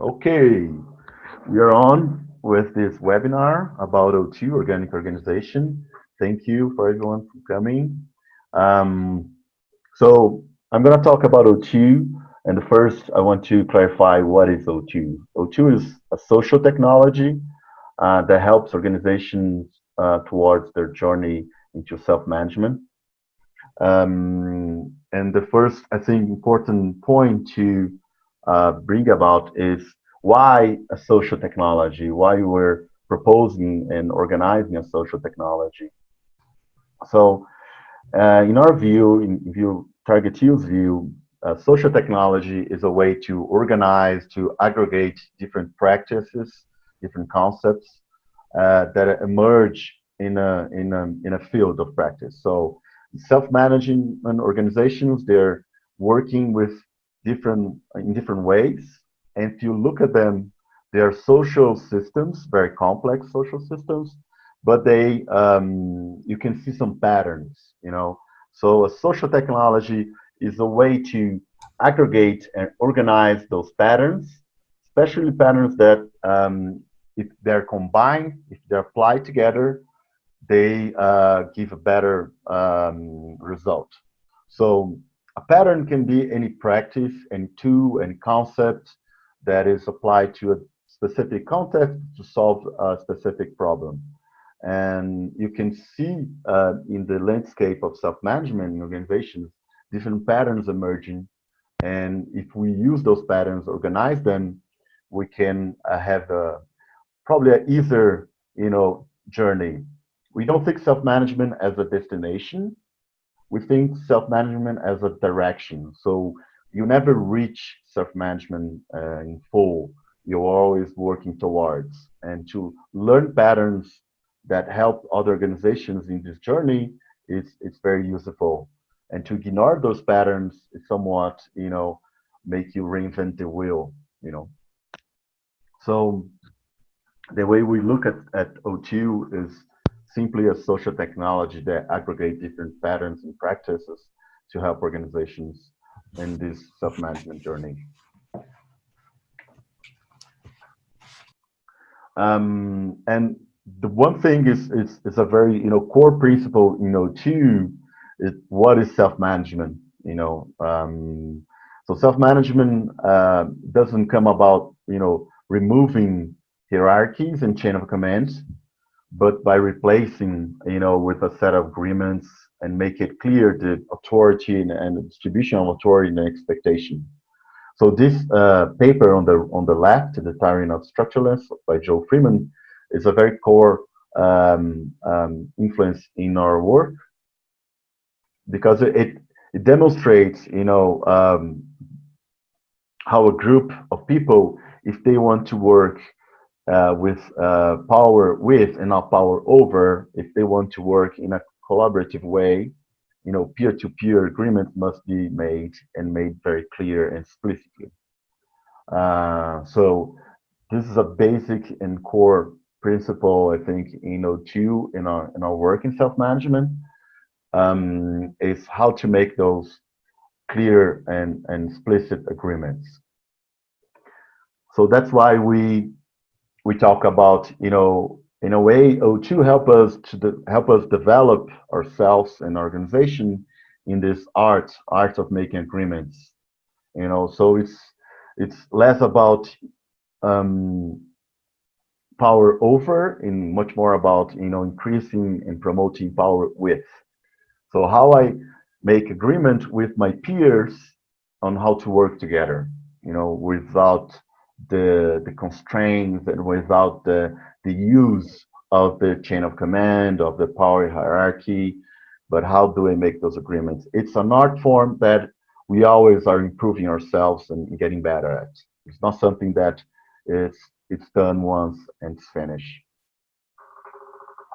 Okay, we are on with this webinar about O2, Organic Organization. Thank you for everyone for coming. Um, so I'm going to talk about O2, and first I want to clarify what is O2. O2 is a social technology that helps organizations towards their journey into self-management. And the first, I think, important point to bring about is why a social technology, why we're proposing and organizing a social technology. So, in our view, in view Target Teal's view, social technology is a way to organize, to aggregate different practices, different concepts that emerge in a field of practice. So self-managing organizations, they're working with different ways. And if you look at them, they are social systems, very complex social systems, but they you can see some patterns, you know. So a social technology is a way to aggregate and organize those patterns, especially patterns that if they're combined, if they're applied together, they give a better result. So a pattern can be any practice, any tool, any concept that is applied to a specific context to solve a specific problem. And you can see in the landscape of self-management in organizations, different patterns emerging. And if we use those patterns, organize them, we can have probably an easier, journey. We don't think self-management as a destination. We think self-management as a direction. So you never reach self-management in full. You're always working towards. And to learn patterns that help other organizations in this journey is very useful. And to ignore those patterns is somewhat, make you reinvent the wheel, you know. So the way we look at O2 is simply a social technology that aggregate different patterns and practices to help organizations in this self-management journey. And the one thing is a very core principle O2 is what is self-management. So self-management doesn't come about removing hierarchies and chain of commands, but by replacing, with a set of agreements and make it clear the authority and the distribution of authority and expectation. So this paper on the left, The Tyranny of Structureless by Joe Freeman, is a very core influence in our work because it demonstrates, how a group of people, if they want to work with power with and not power over, if they want to work in a collaborative way, peer-to-peer agreements must be made and made very clear and explicitly. So this is a basic and core principle, I think, O2 in our work in self-management, is how to make those clear and explicit agreements. So that's why we talk about, in a way, O2 help us develop ourselves and organization in this art of making agreements. So it's less about power over and much more about increasing and promoting power with. So how I make agreement with my peers on how to work together, without the constraints and without the use of the chain of command, of the power hierarchy, but how do I make those agreements? It's an art form that we always are improving ourselves and getting better at. It's not something that it's done once and it's finished.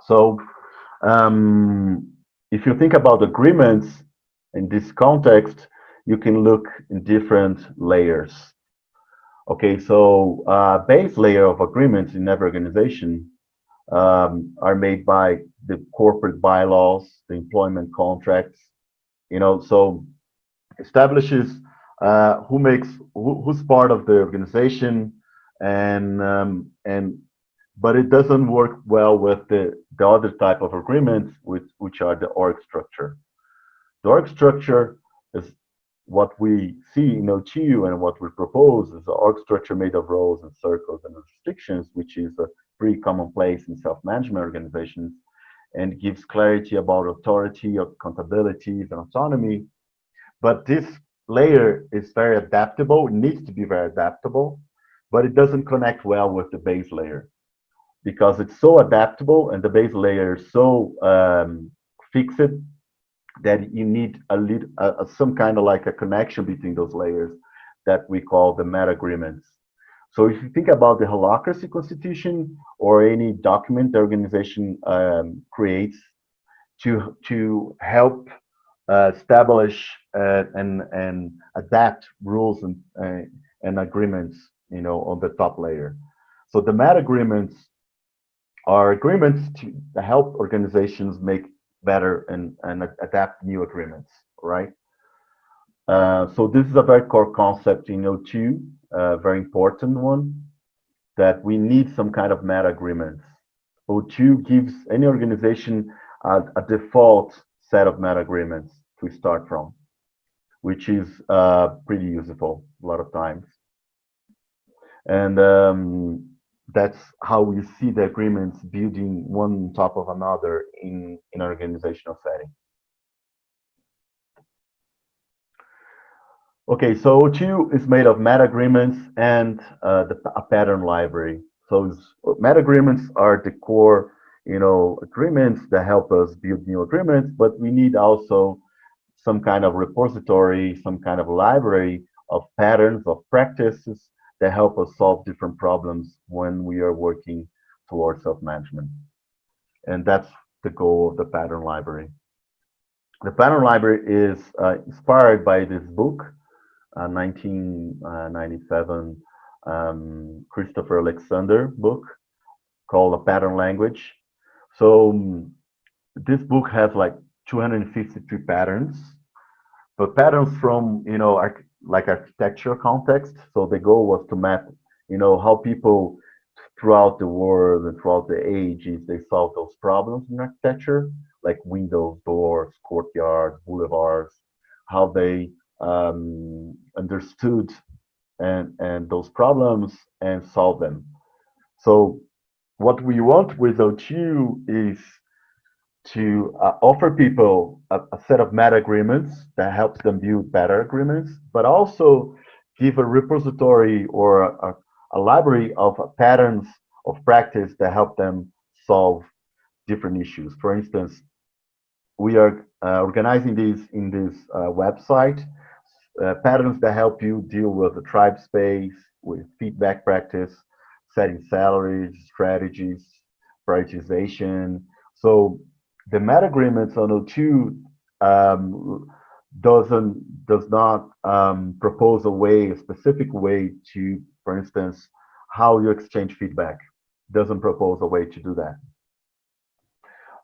So if you think about agreements in this context, you can look in different layers. Okay, so base layer of agreements in every organization are made by the corporate bylaws, the employment contracts, so establishes who's part of the organization, and but it doesn't work well with the other type of agreements, which are the org structure. The org structure is what we see in OTU, and what we propose is an org structure made of roles and circles and restrictions, which is a pretty commonplace in self-management organizations, and gives clarity about authority, accountabilities, and autonomy. But this layer is very adaptable, it needs to be very adaptable, but it doesn't connect well with the base layer because it's so adaptable and the base layer is so fixed that you need some kind of like a connection between those layers that we call the meta agreements. So if you think about the Holacracy Constitution or any document the organization creates to help establish and adapt rules and agreements, on the top layer. So the meta agreements are agreements to help organizations make better and adapt new agreements, right? So this is a very core concept in O2, a very important one, that we need some kind of meta agreements. O2 gives any organization a default set of meta agreements to start from, which is pretty useful a lot of times. And that's how we see the agreements building one on top of another in an organizational setting. Okay, so O2 is made of meta agreements and a pattern library. So meta agreements are the core, agreements that help us build new agreements, but we need also some kind of repository, some kind of library of patterns, of practices that help us solve different problems when we are working towards self-management. And that's the goal of the pattern library. The pattern library is inspired by this book, 1997 Christopher Alexander book called A Pattern Language. So this book has like 253 patterns, but patterns from, like architecture context. So the goal was to map, how people throughout the world and throughout the ages, they solve those problems in architecture, like windows, doors, courtyards, boulevards, how they understood and those problems and solve them. So what we want with O2 is to offer people a set of meta agreements that helps them build better agreements, but also give a repository or a library of patterns of practice that help them solve different issues. For instance, we are organizing these in this website, patterns that help you deal with the tribe space, with feedback practice, setting salaries, strategies, prioritization. So the meta agreements on O2 does not propose a specific way to, for instance, how you exchange feedback. Doesn't propose a way to do that.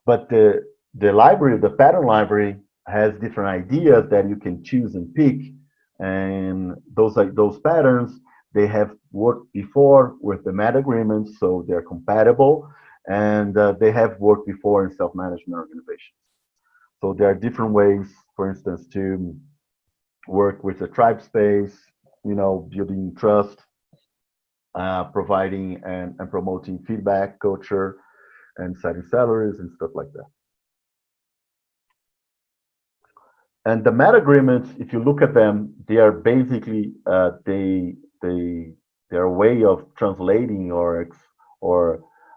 But the library, the pattern library, has different ideas that you can choose and pick, and those patterns, they have worked before with the meta agreements, so they're compatible, and they have worked before in self-management organizations. So there are different ways, for instance, to work with the tribe space, building trust, providing and promoting feedback culture, and setting salaries and stuff like that. And the meta agreements, if you look at them, they are basically they're a way of translating or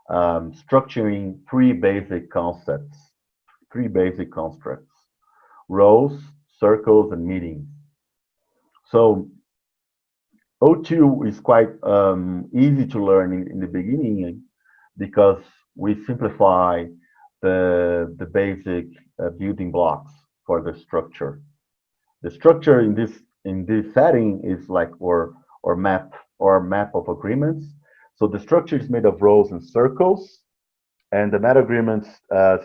structuring three basic concepts, three basic constructs: roles, circles, and meetings. So O2 is quite easy to learn in the beginning because we simplify the basic building blocks for the structure. The structure in this setting is like or map of agreements. So the structure is made of rows and circles, and the meta agreement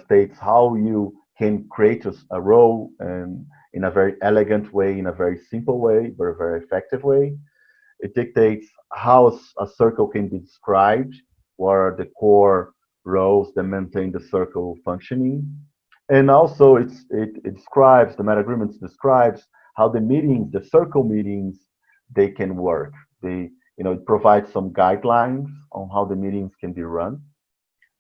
states how you can create a row and in a very elegant way, in a very simple way, but a very effective way. It dictates how a circle can be described, what are the core roles that maintain the circle functioning. And also it describes, the meta agreements describes how the meetings, the circle meetings, they can work. They, it provides some guidelines on how the meetings can be run.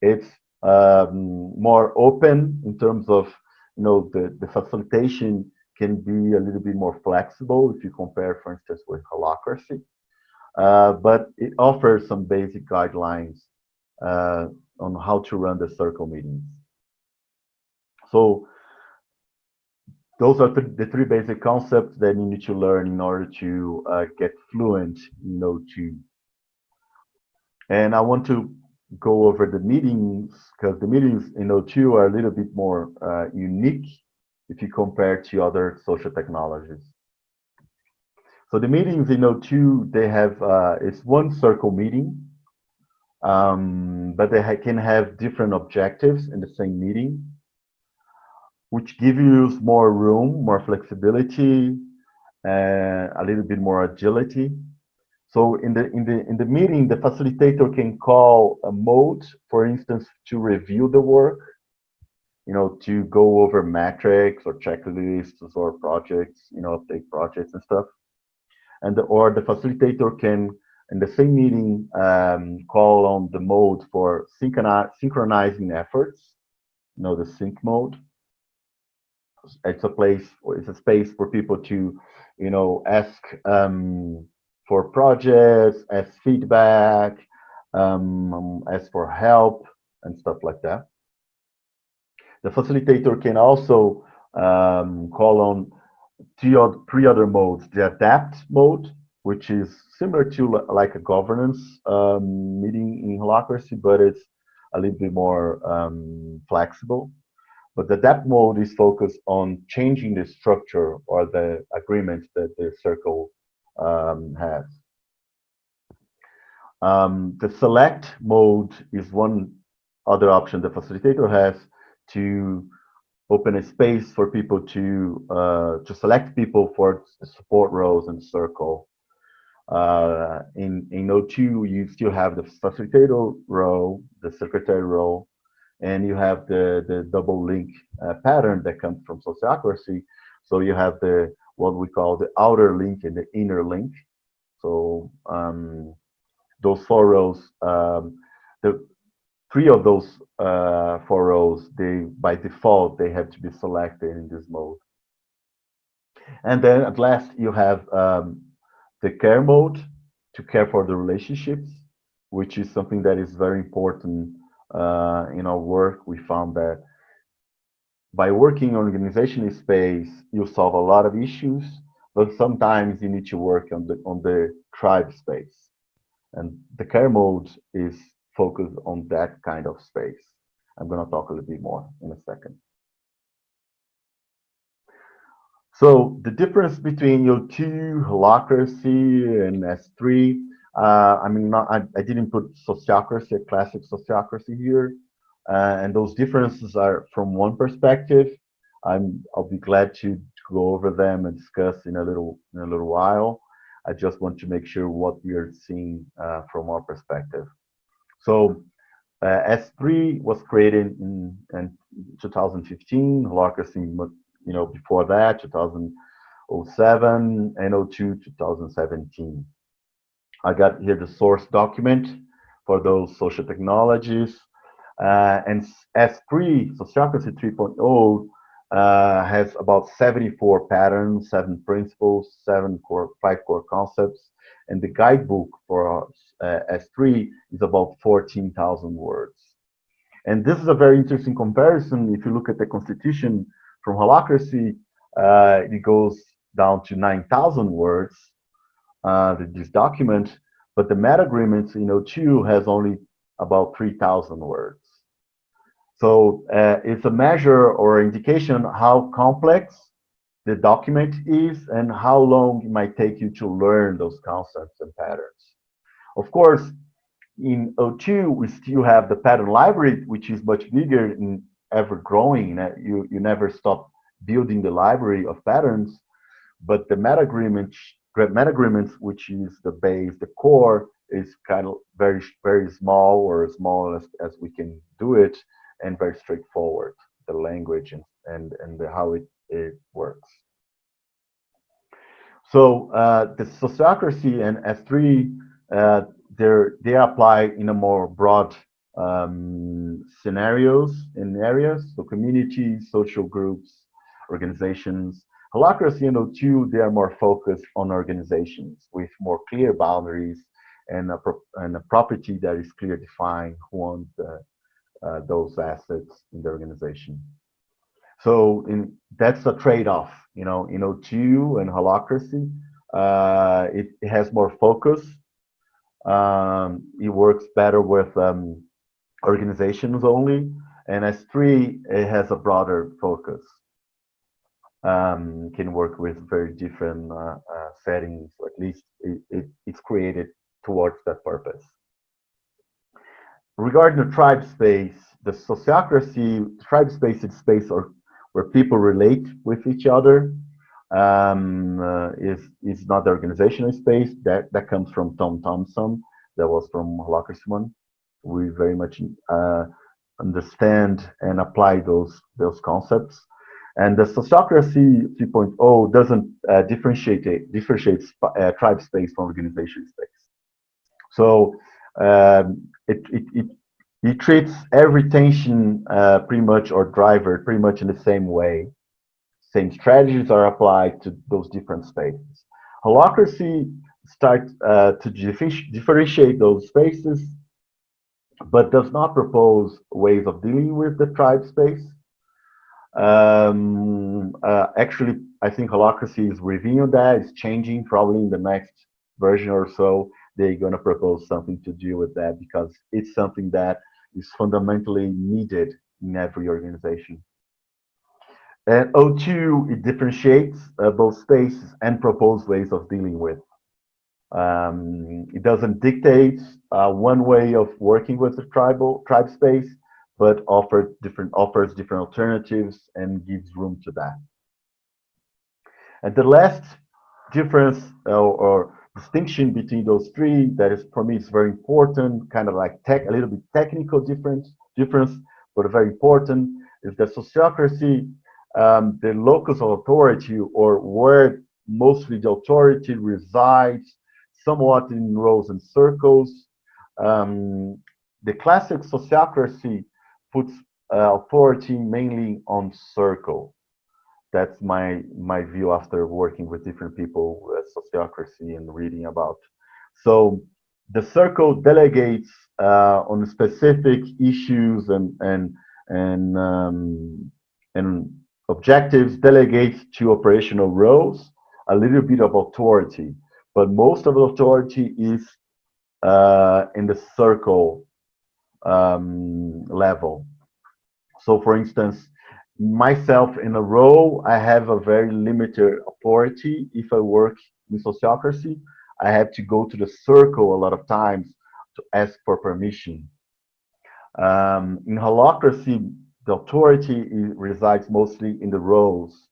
It's more open in terms of, the facilitation can be a little bit more flexible if you compare, for instance, with Holacracy. But it offers some basic guidelines uh, on how to run the circle meetings. So those are the three basic concepts that you need to learn in order to get fluent, to. And I want to go over the meetings because the meetings in O2 are a little bit more unique if you compare to other social technologies. So the meetings in O2, they have, it's one circle meeting, but they can have different objectives in the same meeting, which give you more room, more flexibility, and a little bit more agility. So in the meeting, the facilitator can call a mode, for instance, to review the work, to go over metrics or checklists or projects, update projects and stuff. Or the facilitator can, in the same meeting, call on the mode for synchronizing efforts, the sync mode. It's a space for people to, ask for projects, ask feedback, ask for help and stuff like that. The facilitator can also call on three other modes. The adapt mode, which is similar to like a governance meeting in Holacracy, but it's a little bit more flexible. But the adapt mode is focused on changing the structure or the agreement that the circle has. The select mode is one other option the facilitator has to open a space for people to select people for support roles in the circle. In O2, you still have the facilitator role, the secretary role, and you have the double link pattern that comes from sociocracy. So you have what we call the outer link and the inner link. So those four rows, the three of those four rows, they by default they have to be selected in this mode. And then at last you have the care mode to care for the relationships, which is something that is very important in our work. We found that by working in organizational space, you solve a lot of issues, but sometimes you need to work on the tribe space. And the care mode is focused on that kind of space. I'm going to talk a little bit more in a second. So the difference between O2, Holacracy, and S3, I didn't put sociocracy, classic sociocracy here, and those differences are from one perspective. I'll be glad to go over them and discuss in a little while. I just want to make sure what we are seeing from our perspective. So S3 was created in 2015, Holacracy, before that, 2007, and O2, 2017. I got here the source document for those social technologies. And S3, Sociocracy 3.0, has about 74 patterns, 7 principles, 5 core concepts, and the guidebook for S3 is about 14,000 words. And this is a very interesting comparison. If you look at the constitution from Holacracy, it goes down to 9,000 words, this document, but the meta agreements in O2 has only about 3,000 words. So it's a measure or indication how complex the document is and how long it might take you to learn those concepts and patterns. Of course, in O2, we still have the pattern library, which is much bigger and ever growing. You never stop building the library of patterns, but the meta agreements meta agreements, which is the base, the core is kind of very small, or as small as we can do it, and very straightforward, the language and how it works. So the sociocracy and S3, they apply in a more broad scenarios in areas, so communities, social groups, organizations. Holacracy and O2, they are more focused on organizations with more clear boundaries and a property that is clear defined who owns those assets in the organization. So that's a trade-off, you know, in O2 and Holacracy. It has more focus. It works better with organizations only, and S3, it has a broader focus. Can work with very different settings, or at least it's created towards that purpose. Regarding the tribe space, the sociocracy, tribe space is space where people relate with each other. Is not the organizational space that comes from Tom Thompson. That was from Holacracy one. We very much understand and apply those concepts. And the sociocracy 3.0 doesn't differentiate tribe space from organization space. So it treats every tension pretty much, or driver pretty much in the same way. Same strategies are applied to those different spaces. Holacracy starts to differentiate those spaces, but does not propose ways of dealing with the tribe space. Actually, I think Holacracy is reviewing that. It's changing. Probably in the next version or so, they're going to propose something to deal with that, because it's something that is fundamentally needed in every organization. And O2, it differentiates both spaces and propose ways of dealing with. It doesn't dictate one way of working with the tribe space, but offers different alternatives and gives room to that. And the last difference or distinction between those three, that is for me is very important, kind of like a little bit technical difference, but very important, is that sociocracy, the locus of authority, or where mostly the authority resides, somewhat in rows and circles. The classic sociocracy puts authority mainly on circle. That's my view after working with different people with sociocracy and reading about. So the circle delegates on specific issues and objectives, delegates to operational roles a little bit of authority, but most of the authority is in the circle level. So, for instance, myself in a role, I have a very limited authority. If I work in sociocracy, I have to go to the circle a lot of times to ask for permission. In holacracy, the authority resides mostly in the roles,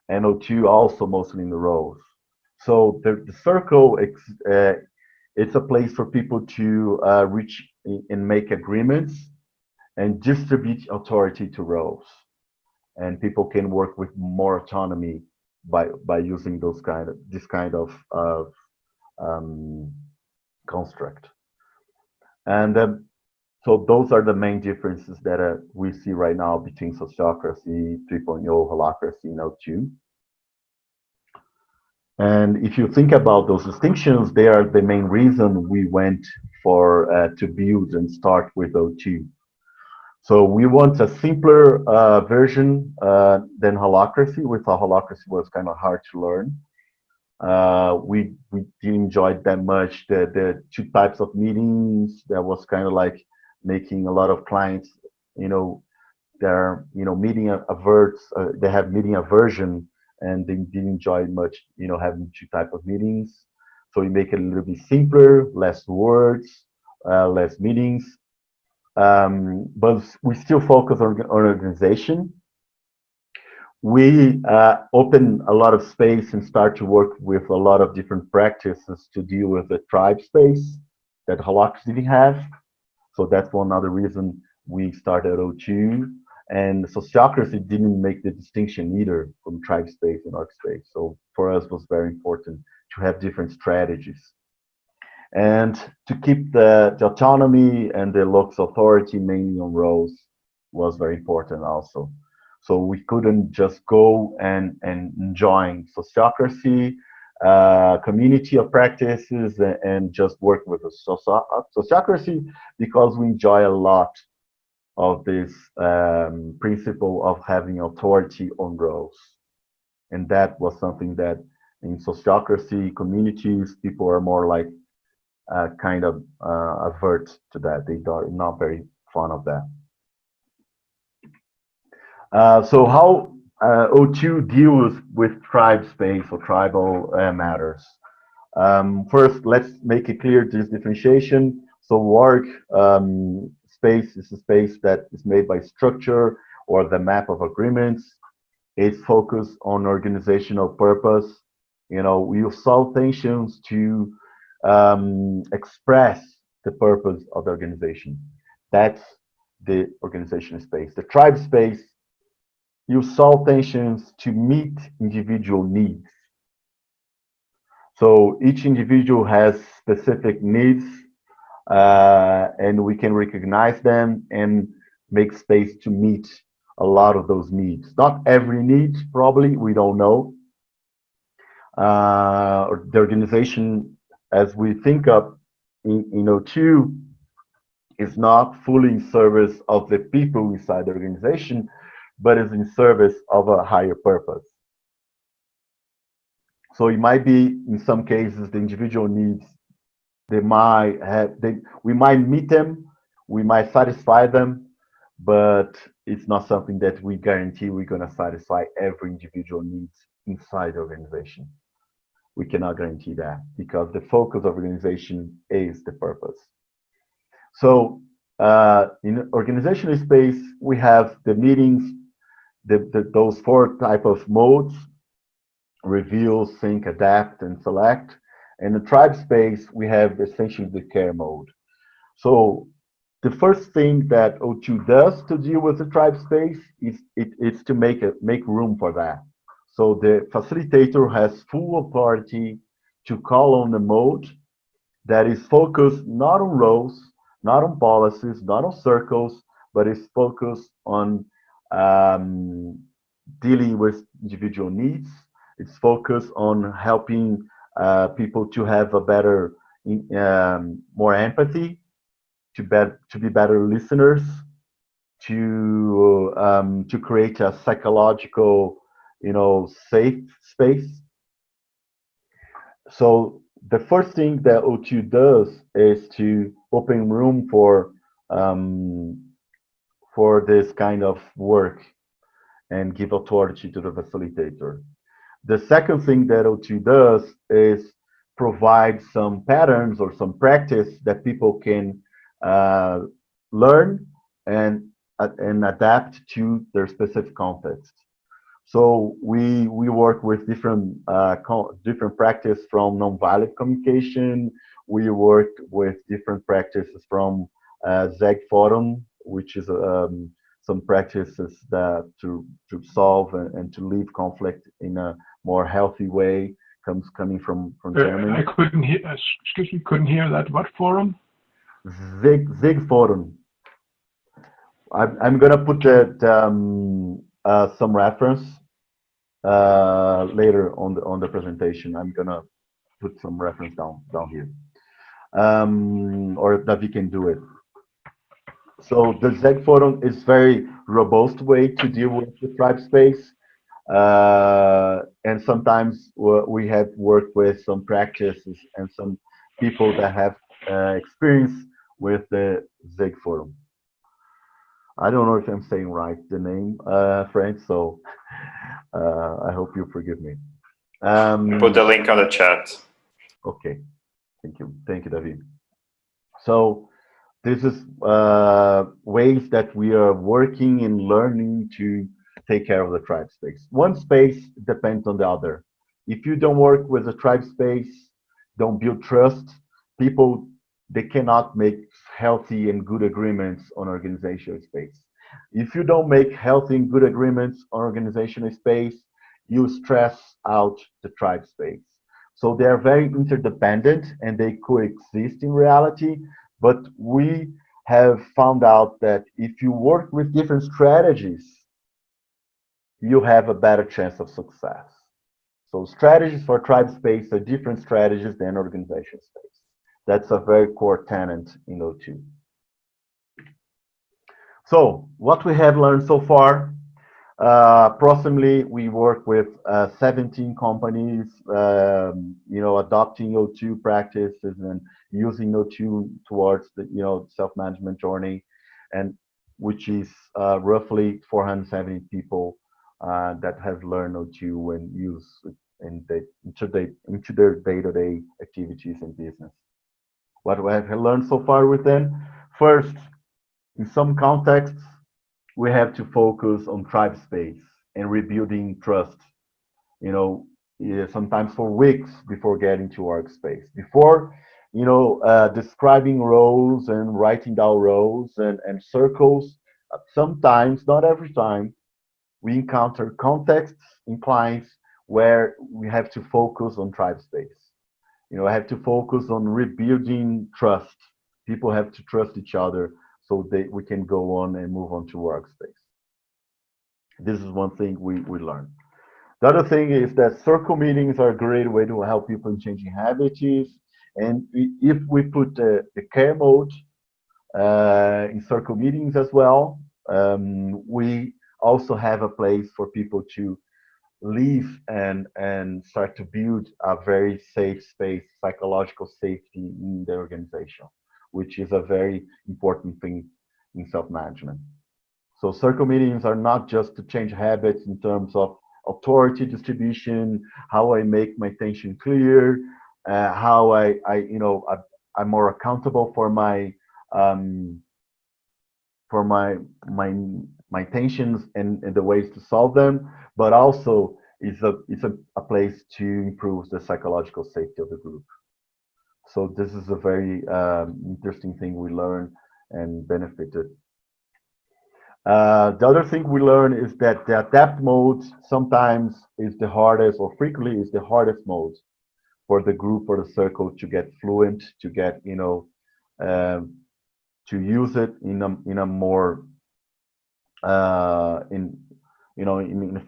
and O2 also mostly in the roles. So the circle, it's a place for people to reach and make agreements and distribute authority to roles. And people can work with more autonomy by using this kind of construct. And so those are the main differences that we see right now between sociocracy 3.0, holacracy, and O2. And if you think about those distinctions, they are the main reason we went for to build and start with O2. So we want a simpler version than holacracy. We thought holacracy was kind of hard to learn. We didn't enjoy that much the two types of meetings. That was kind of like making a lot of clients, they're meeting averts. They have meeting aversion, and they didn't enjoy much, having two type of meetings. So we make it a little bit simpler, less words, less meetings. But we still focus on organization. we open a lot of space and start to work with a lot of different practices to deal with the tribe space that Holacracy didn't have. So that's one other reason we started O2. And Sociocracy didn't make the distinction either from tribe space and org space. So for us, it was very important to have different strategies. And to keep the autonomy and the local authority mainly on roles was very important also. So we couldn't just go and join Sociocracy, community of practices, and just work with the Sociocracy, because we enjoy a lot of this principle of having authority on roles. And that was something that in Sociocracy communities, people are more like kind of avert to that. They are not very fond of that. So how O2 deals with tribe space or tribal matters? First, let's make it clear this differentiation. So work space is a space that is made by structure or the map of agreements. It's focused on organizational purpose. You know, we solve tensions to express the purpose of the organization. That's the organizational space. The tribe space, you solve tensions to meet individual needs. So each individual has specific needs, and we can recognize them and make space to meet a lot of those needs. Not every need, probably, we don't know. The organization, as we think of in O2, is not fully in service of the people inside the organization, but is in service of a higher purpose. So it might be, in some cases, the individual needs, we might meet them, we might satisfy them, but it's not something that we guarantee we're going to satisfy every individual needs inside the organization. We cannot guarantee that, because the focus of organization is the purpose. So in organizational space, we have the meetings, those four type of modes: reveal, sync, adapt, and select. In the tribe space, we have essentially the care mode. So the first thing that O2 does to deal with the tribe space is it's to make room for that. So the facilitator has full authority to call on the mode that is focused not on roles, not on policies, not on circles, but is focused on dealing with individual needs. It's focused on helping people to have a better, more empathy, to be better listeners, to create a psychological, safe space. So the first thing that O2 does is to open room for this kind of work and give authority to the facilitator. The second thing that O2 does is provide some patterns or some practice that people can learn and adapt to their specific context. So we work with different practice from nonviolent communication. We work with different practices from ZEG Forum, which is some practices that to solve and to leave conflict in a more healthy way, coming from Germany. I couldn't hear. Excuse me, couldn't hear that. What forum? ZEG Forum. I'm gonna put that some reference later on the presentation. I'm gonna put some reference down here, or that we can do it. So the ZEG Forum is very robust way to deal with the tribe space, and sometimes we have worked with some practices and some people that have experience with the ZEG Forum. I don't know if I'm saying right the name, Frank, so I hope you forgive me. Put the link on the chat. Okay, thank you, David. So this is ways that we are working and learning to take care of the tribe space. One space depends on the other. If you don't work with the tribe space, don't build trust, people, they cannot make healthy and good agreements on organizational space. If you don't make healthy and good agreements on organizational space, you stress out the tribe space. So they are very interdependent and they coexist in reality. But we have found out that if you work with different strategies, you have a better chance of success. So strategies for tribe space are different strategies than organization space. That's a very core tenet in O2. So what we have learned so far, approximately we work with 17 companies, adopting O2 practices and using O2 towards the, self-management journey, and which is roughly 470 people that have learned O2 and use into their day-to-day activities and business. What we have learned so far with them, first, in some contexts, we have to focus on tribe space and rebuilding trust, sometimes for weeks before getting to workspace. Before, describing roles and writing down roles and circles, sometimes, not every time, we encounter contexts in clients where we have to focus on tribe space. I have to focus on rebuilding trust. People have to trust each other so we can go on and move on to workspace. This is one thing we learned. The other thing is that circle meetings are a great way to help people in changing habits. And if we put the care mode in circle meetings as well, we also have a place for people to leave and start to build a very safe space, psychological safety in the organization, which is a very important thing in self-management. So circle meetings are not just to change habits in terms of authority distribution, how I make my intention clear, how I'm more accountable for my intentions and the ways to solve them, but also it's a place to improve the psychological safety of the group. So this is a very interesting thing we learned and benefited. The other thing we learn is that the adapt mode sometimes is the hardest, or frequently is the hardest mode for the group or the circle to get fluent, to get to use it in a more in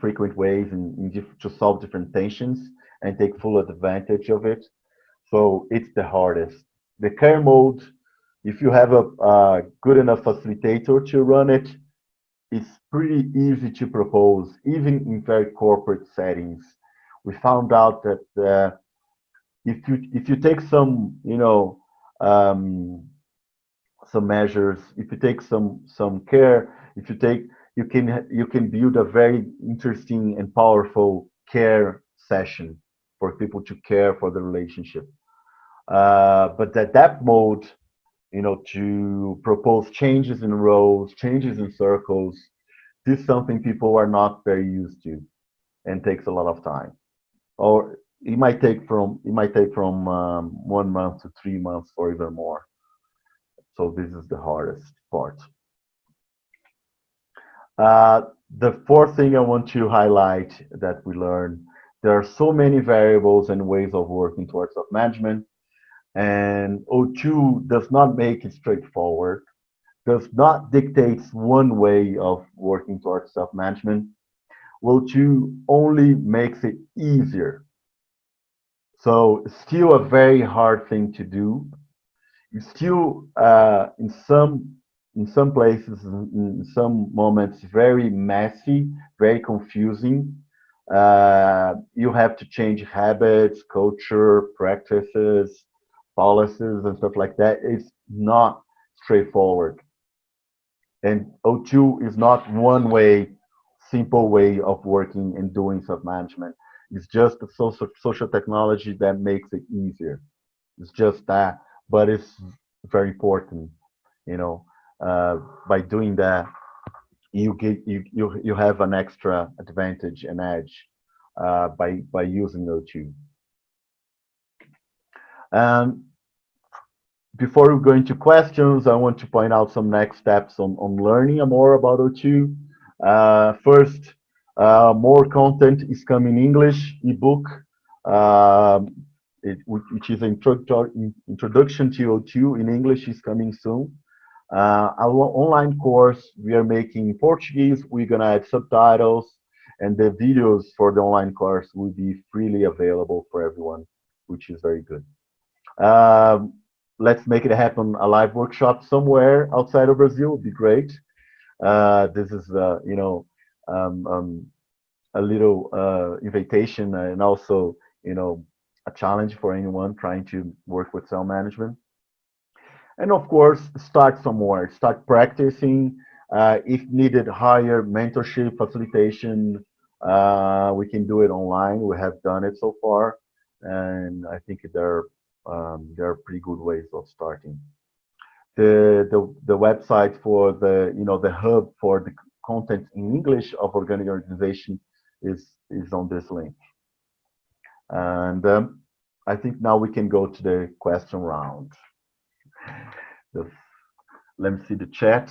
frequent ways and to solve different tensions and take full advantage of it. So it's the hardest. The care mode, if you have a good enough facilitator to run it, it's pretty easy to propose, even in very corporate settings. We found out that if you take some some measures, if you take some care, if you take you can build a very interesting and powerful care session for people to care for the relationship. But the adapt mode, to propose changes in roles, changes in circles, this is something people are not very used to and takes a lot of time. Or it might take from 1 month to 3 months or even more. So this is the hardest part. The fourth thing I want to highlight that we learned, there are so many variables and ways of working towards self-management, and O2 does not make it straightforward, does not dictate one way of working towards self-management. O2 only makes it easier. So it's still a very hard thing to do. It's still in some places, in some moments, very messy, very confusing. You have to change habits, culture, practices, policies, and stuff like that. It's not straightforward. And O2 is not one way, simple way of working and doing self-management. It's just a social technology that makes it easier. It's just that, but it's very important, by doing that, you have an extra advantage and edge by using O2. Before we go into questions, I want to point out some next steps on learning more about O2. First, more content is coming in English, ebook, which is an introduction to O2 in English is coming soon. Our online course, we are making in Portuguese. We're going to add subtitles, and the videos for the online course will be freely available for everyone, which is very good. Let's make it happen, a live workshop somewhere outside of Brazil would be great. This is, you know, a little invitation and also, you know, a challenge for anyone trying to work with cell management. And of course, start somewhere, start practicing. If needed, hire mentorship, facilitation. We can do it online. We have done it so far. And I think there are pretty good ways of starting. The website for the, you know, the hub for the content in English of organic organization is on this link. And I think now we can go to the question round. Let me see the chat.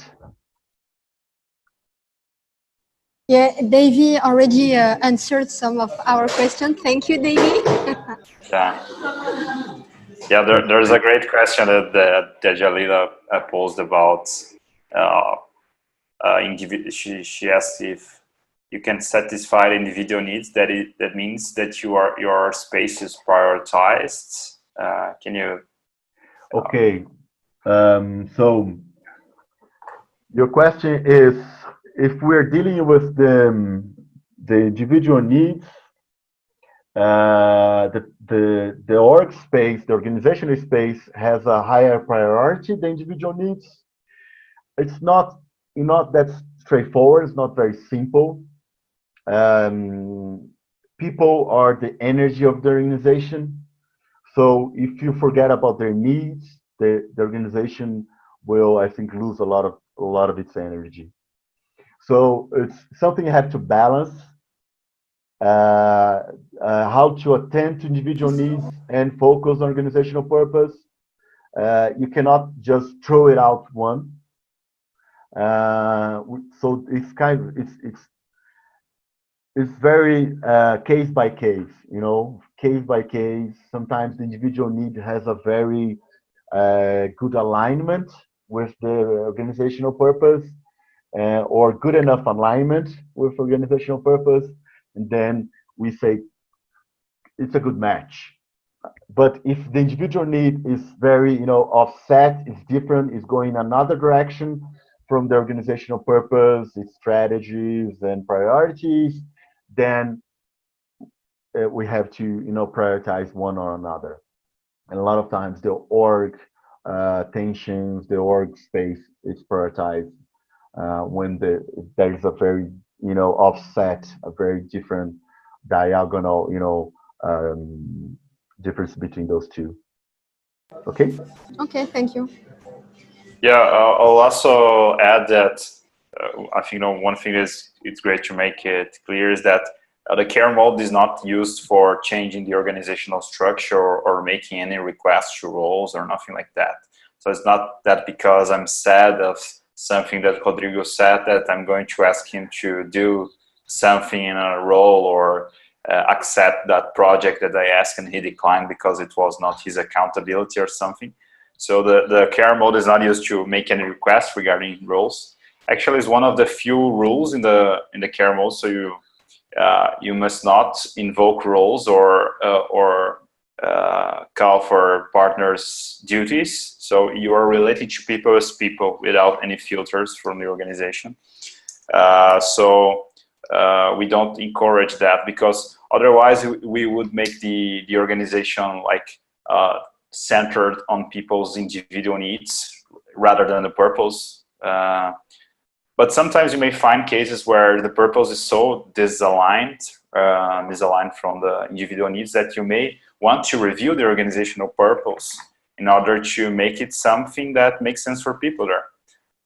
Yeah, Davey already answered some of our questions. Thank you, Davey. Yeah, there's a great question that Jalila posed about. She asked if you can satisfy individual needs. That means that your space is prioritized. Can you? Okay. So your question is, if we're dealing with the individual needs, the org space, the organizational space has a higher priority than individual needs. It's not that straightforward. It's not very simple. People are the energy of the organization. So if you forget about their needs, the organization will, I think, lose a lot of its energy. So it's something you have to balance. How to attend to individual needs and focus on organizational purpose. You cannot just throw it out one. So it's very case by case, you know, case by case. Sometimes the individual need has a very good alignment with the organizational purpose, or good enough alignment with organizational purpose, and then we say it's a good match. But if the individual need is very, you know, offset, it's different, it's going another direction from the organizational purpose, its strategies and priorities, then we have to, you know, prioritize one or another. And a lot of times the org tensions, the org space is prioritized when there is a very, you know, offset, a very different diagonal, you know, difference between those two. Okay? Okay, thank you. Yeah, I'll also add that I think, you know, one thing is it's great to make it clear is that the care mode is not used for changing the organizational structure or making any requests to roles or nothing like that. So it's not that because I'm sad of something that Rodrigo said that I'm going to ask him to do something in a role or accept that project that I asked and he declined because it was not his accountability or something. So the care mode is not used to make any requests regarding roles. Actually, it's one of the few rules in the care mode. So you must not invoke roles or call for partners' duties. So you are related to people as people without any filters from the organization. We don't encourage that because otherwise we would make the organization like centered on people's individual needs rather than the purpose. But sometimes you may find cases where the purpose is so misaligned from the individual needs that you may want to review the organizational purpose in order to make it something that makes sense for people there.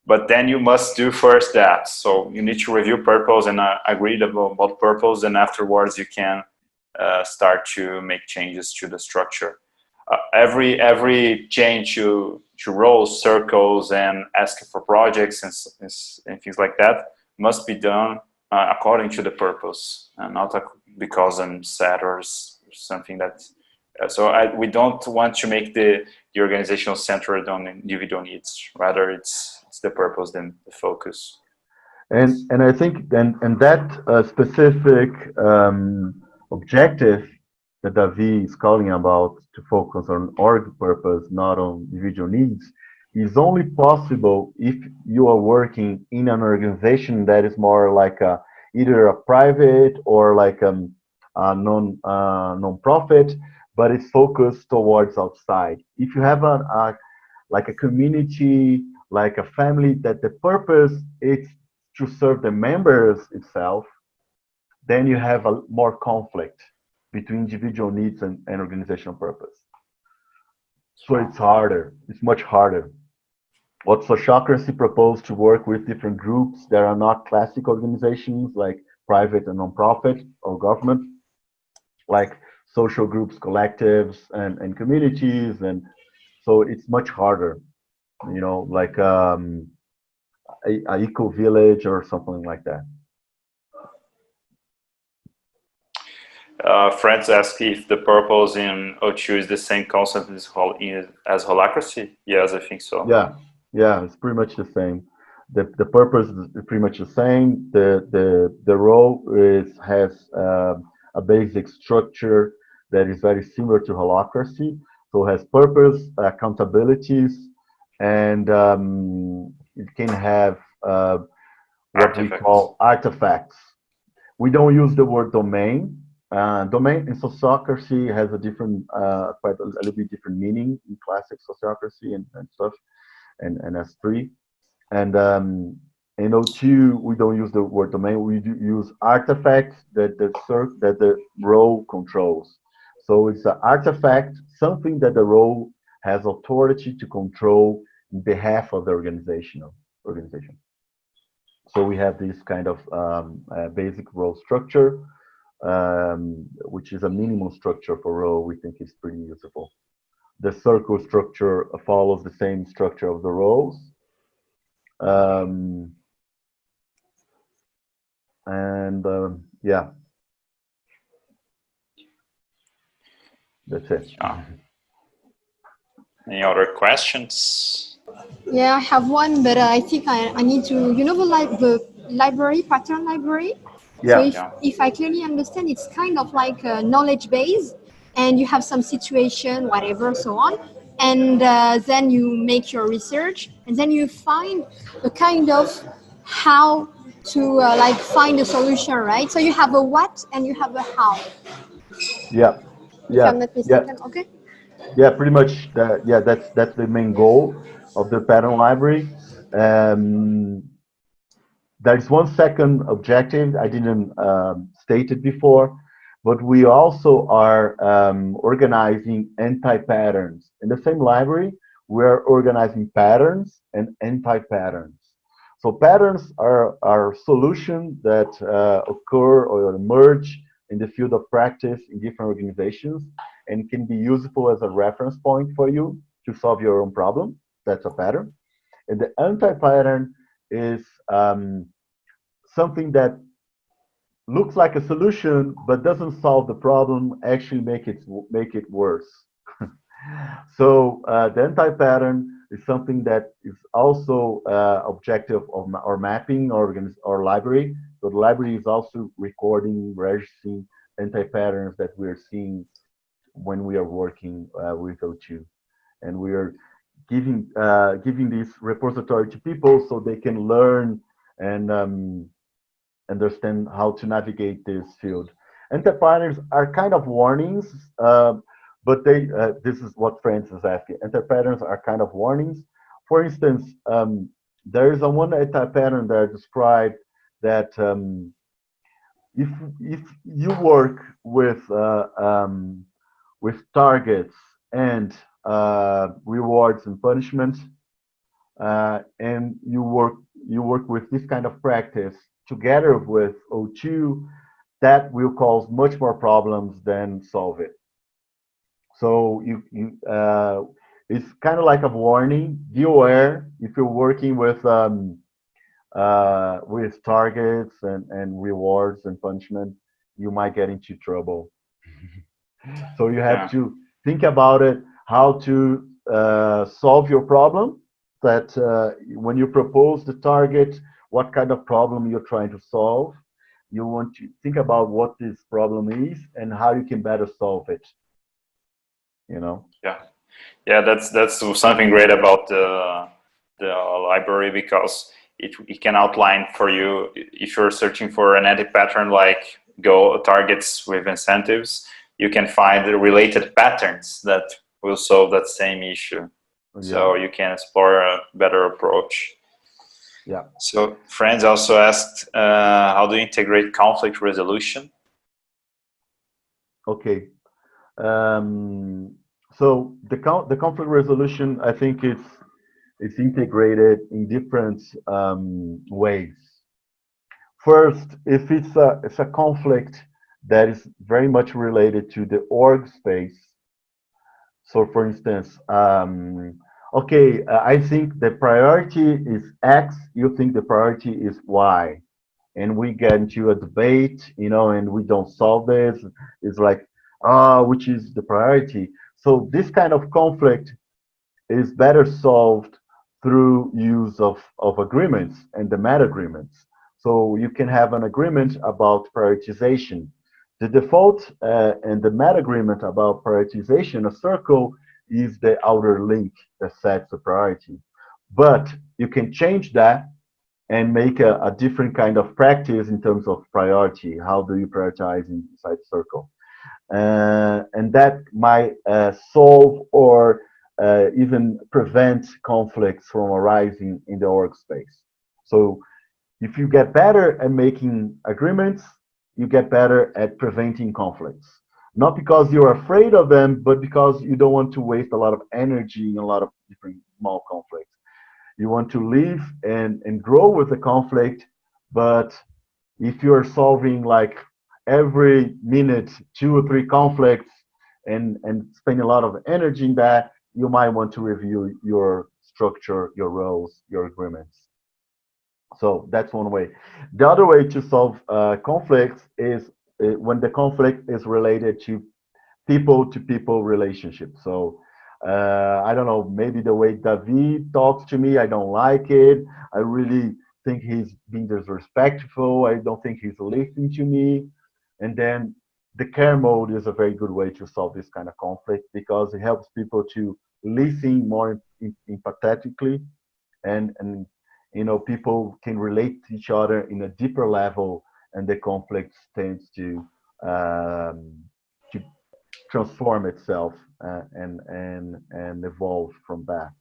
But then you must do first that. So you need to review purpose and agree about purpose, and afterwards you can start to make changes to the structure. Every change to roles, circles, and asking for projects and things like that must be done according to the purpose, and not because I'm sad or something that. We don't want to make the organizational centered on individual needs. Rather, it's the purpose than the focus. And I think and that specific objective that Davi is calling about, to focus on org purpose, not on individual needs, is only possible if you are working in an organization that is more like either a private or like a non-profit, but it's focused towards outside. If you have like a community, like a family, that the purpose is to serve the members itself, then you have a more conflict between individual needs and organizational purpose. So it's harder. It's much harder. What Sociocracy proposed to work with different groups that are not classic organizations like private and non-profit or government, like social groups, collectives, and communities, and so it's much harder. Like a eco village or something like that. Friends ask if the purpose in O2 is the same concept as Holacracy. Yes, I think so. Yeah, it's pretty much the same. The purpose is pretty much the same. The role has a basic structure that is very similar to Holacracy. So it has purpose, accountabilities, and it can have what we call artifacts. We don't use the word domain. Domain in sociocracy has a different, quite a little bit different meaning in classic sociocracy and stuff, and S3. And in O2, we don't use the word domain. We do use artifacts that the role controls. So it's an artifact, something that the role has authority to control in behalf of the organization. So we have this kind of basic role structure, which is a minimum structure for role. We think is pretty useful. The circle structure follows the same structure of the roles. Yeah, that's it. Any other questions? Yeah, I have one, but I think I need to, the library, pattern library. Yeah. So if I clearly understand, it's kind of like a knowledge base, and you have some situation, whatever, so on. And then you make your research, and then you find a kind of how to find a solution, right? So you have a what and you have a how. Yeah. If I'm not mistaken, okay? Yeah, pretty much. That's the main goal of the pattern library. There's one second objective I didn't state it before, but we also are organizing anti-patterns. In the same library, we're organizing patterns and anti-patterns. So patterns are solutions that occur or emerge in the field of practice in different organizations and can be useful as a reference point for you to solve your own problem. That's a pattern. And the anti-pattern is something that looks like a solution but doesn't solve the problem, actually make it worse. So the anti-pattern is something that is also objective of our mapping or library. So the library is also recording, registering anti-patterns that we're seeing when we are working with O2, and we are giving this repository to people so they can learn and understand how to navigate this field. Anti-patterns are kind of warnings, but this is what Francis is asking. Anti-patterns are kind of warnings. For instance, there is one anti-pattern that described that if you work with targets and rewards and punishments, and you work with this kind of practice together with O2, that will cause much more problems than solve it. So it's kind of like a warning. Be aware if you're working with targets and rewards and punishment, you might get into trouble. So you have Yeah. to think about it, how to solve your problem. That when you propose the target, what kind of problem you're trying to solve. You want to think about what this problem is and how you can better solve it. You know. Yeah. Yeah, that's something great about the library, because it can outline for you if you're searching for an anti-pattern like goal targets with incentives, you can find the related patterns that will solve that same issue. So Yeah. you can explore a better approach. Yeah. So friends also asked, how do you integrate conflict resolution? Okay. So the conflict resolution, I think it's integrated in different ways. First, if it's a conflict that is very much related to the org space. So, for instance, okay, I think the priority is X. You think the priority is Y, and we get into a debate, and we don't solve this. It's like, which is the priority? So this kind of conflict is better solved through use of agreements and the meta agreements. So you can have an agreement about prioritization. The default and the meta agreement about prioritization, a circle is the outer link that sets the priority. But you can change that and make a different kind of practice in terms of priority. How do you prioritize inside the circle? And that might solve or even prevent conflicts from arising in the workspace. So if you get better at making agreements, you get better at preventing conflicts. Not because you're afraid of them, but because you don't want to waste a lot of energy in a lot of different small conflicts. You want to live and grow with the conflict, but if you're solving like every minute 2 or 3 conflicts and spending a lot of energy in that, you might want to review your structure, your roles, your agreements. So that's one way. The other way to solve conflicts is when the conflict is related to people relationship. So I don't know, maybe the way David talks to me, I don't like it. I really think he's being disrespectful. I don't think he's listening to me. And then the care mode is a very good way to solve this kind of conflict because it helps people to listen more empathetically and people can relate to each other in a deeper level, and the conflict tends to transform itself and evolve from that.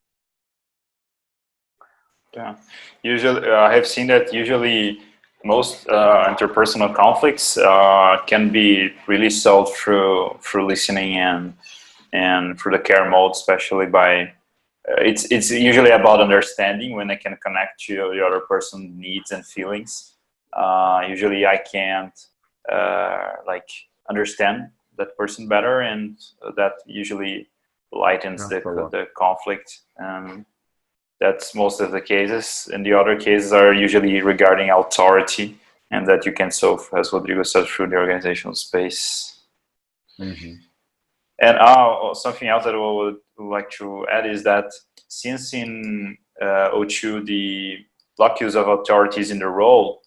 Yeah, usually I have seen that usually most interpersonal conflicts can be really solved through listening and through the care mode, especially by it's usually about understanding when I can connect to the other person's needs and feelings. Usually I can't like understand that person better, and that usually lightens the conflict. That's most of the cases, and the other cases are usually regarding authority, and that you can solve, as Rodrigo said, through the organizational space. Mm-hmm. And something else that I would like to add is that since in O2 the block use of authorities in the role,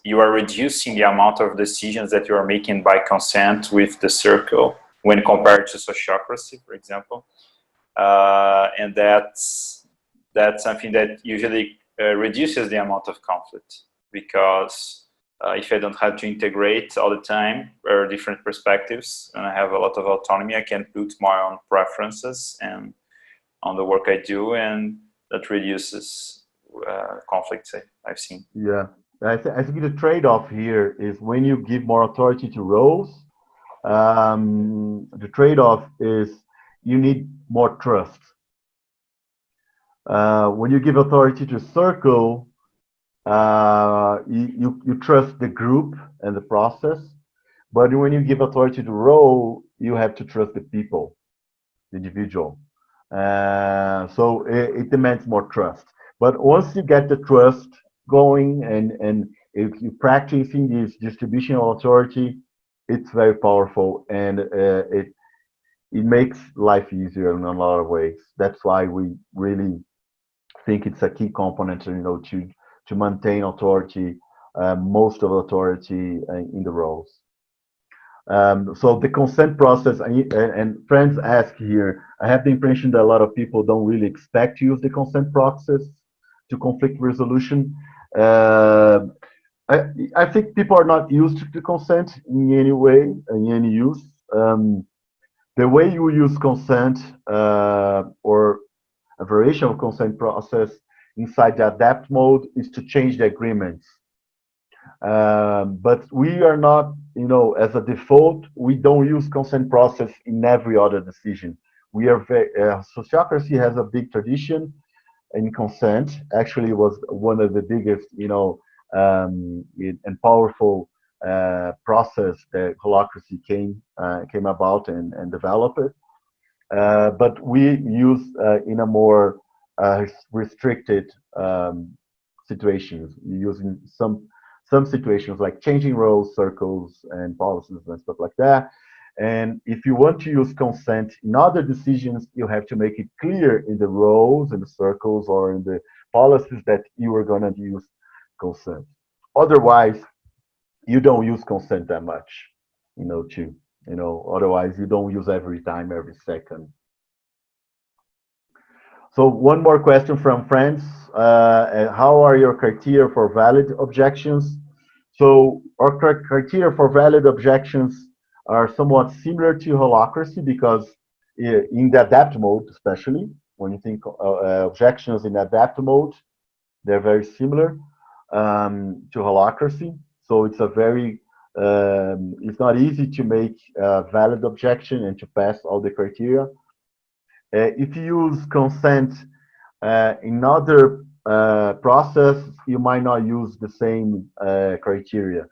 you are reducing the amount of decisions that you are making by consent with the circle when compared to sociocracy, for example. And that's something that usually reduces the amount of conflict, because if I don't have to integrate all the time or different perspectives and I have a lot of autonomy, I can put my own preferences and on the work I do, and that reduces conflicts I've seen. Yeah, I think the trade-off here is when you give more authority to roles, the trade-off is you need more trust. When you give authority to circle, you trust the group and the process. But when you give authority to role, you have to trust the people, the individual. So it demands more trust. But once you get the trust going and if you practicing this distribution of authority, it's very powerful and it makes life easier in a lot of ways. That's why we really think it's a key component, to maintain authority, most of authority in the roles. So the consent process, and friends ask here, I have the impression that a lot of people don't really expect to use the consent process to conflict resolution. Uh, I think people are not used to the consent in any way, in any use. The way you use consent or a variation of consent process inside the adapt mode is to change the agreements. But we are not, as a default, we don't use consent process in every other decision. We are sociocracy has a big tradition in consent. Actually, it was one of the biggest, and powerful process that holacracy came about and developed. But we use in a more restricted situations, using some situations like changing roles, circles, and policies and stuff like that. And if you want to use consent in other decisions, you have to make it clear in the roles, in the circles, or in the policies that you are going to use consent. Otherwise, you don't use consent that much, too. Otherwise you don't use every time, every second. So one more question from friends. How are your criteria for valid objections? So our criteria for valid objections are somewhat similar to holacracy because in the adapt mode, especially when you think objections in adapt mode, they're very similar to holacracy. So it's not easy to make a valid objection and to pass all the criteria. If you use consent in other process, you might not use the same criteria.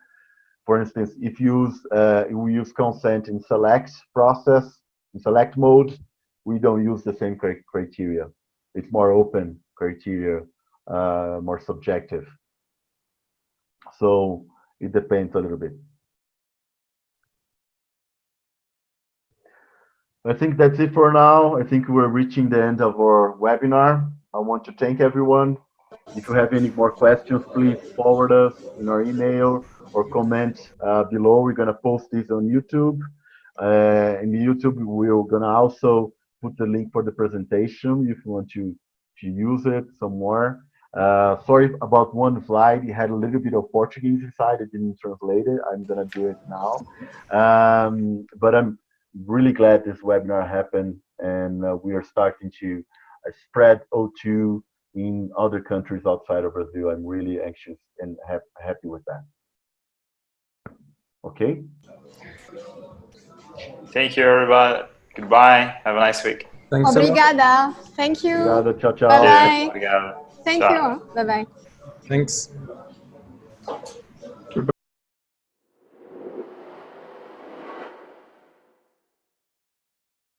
For instance, if we use consent in select process, in select mode, we don't use the same criteria. It's more open criteria, more subjective. So it depends a little bit. I think that's it for now. I think we're reaching the end of our webinar. I want to thank everyone. If you have any more questions, please forward us in our email or comment below. We're going to post this on YouTube. In YouTube, we're going to also put the link for the presentation if you want to use it some more. Sorry about one slide. It had a little bit of Portuguese inside. I didn't translate it. I'm going to do it now. But I'm really glad this webinar happened, and we are starting to spread O2 in other countries outside of Brazil. I'm really anxious and happy with that. Okay. Thank you, everybody. Goodbye. Have a nice week. Thanks. Obrigada. Thank you. Obrigado. Ciao, ciao. Bye-bye. Obrigado. Thank Tchau. you. Bye-bye. Thanks.